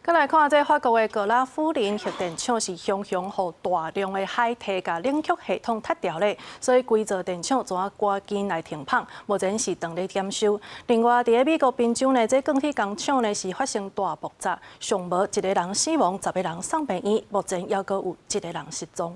再来看这法国的格拉夫林核电厂是常常互大量的海堤甲冷却系统塌掉咧，所以规座电厂怎赶紧来停放，目前是等咧检修。另外，伫美国宾州呢，这钢铁工厂呢是发生大爆炸，上无一个人死亡，10个人送病院，目前还阁有1个人失踪。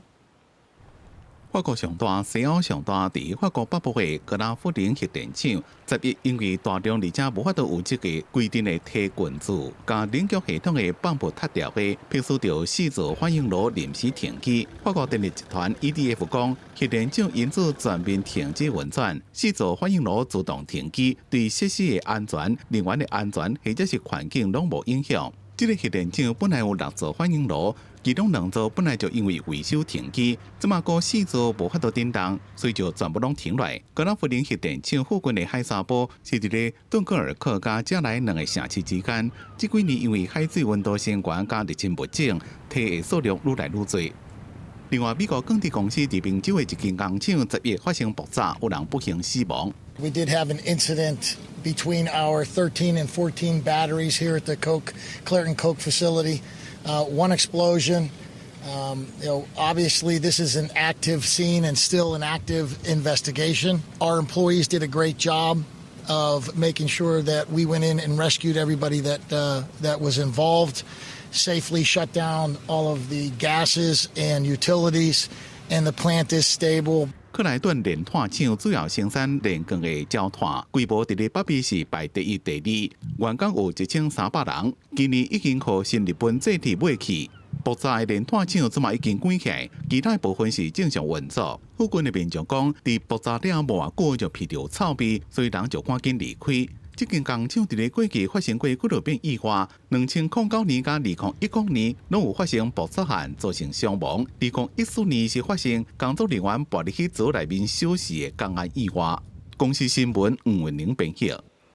法国上大、西欧上大，伫法国北部的格拉夫林核电厂，10月因为大量而且无法度有这个规定的铁棍子，甲冷却系统的泵不塌掉的，迫使着4座反应炉临时停机。法国电力集团 EDF 讲，核电厂因此全面停止运转，4座反应炉自动停机，对设施的安全、人员的安全或者是环境拢无影响。 这个核电厂本来有6座反应炉，其中2座本来就因为维修停机，即马过4座无法度点动，所以就全部拢停落来。格拉夫林核电厂附近的海沙坡是一个顿克尔克加加来2个城市之间。这几年因为海水温度升高加热情不正，堤的数量愈来愈多。另外，美国钢铁公司伫宾州的一间工厂10月发生爆炸，有人不幸死亡。 We did have an incident between our 13 and 14 batteries here at the Clairton Coke facility. One explosion. Obviously, this is an active scene and still an active investigation. Our employees did a great job of making sure that we went in and rescued everybody that was involved, safely shut down all of the gases and utilities, and the plant is stable. 克莱顿炼炭厂主要生产炼钢的焦炭，规模伫咧北美是排第1、第2，员工有1300人。今年已经互新日本集体买去。爆炸的炼炭厂即马已经关起来，其他部分是正常运作。附近的民众讲，伫爆炸了无偌久就闻到臭味，所以人就赶紧离开。 这间工厂伫咧过去发生过几多变意外，2009年甲2019年拢有发生爆炸案造成伤亡。2014年是发生工作人员跋入去组内面休息的工安意外。公司新闻黄文玲编写。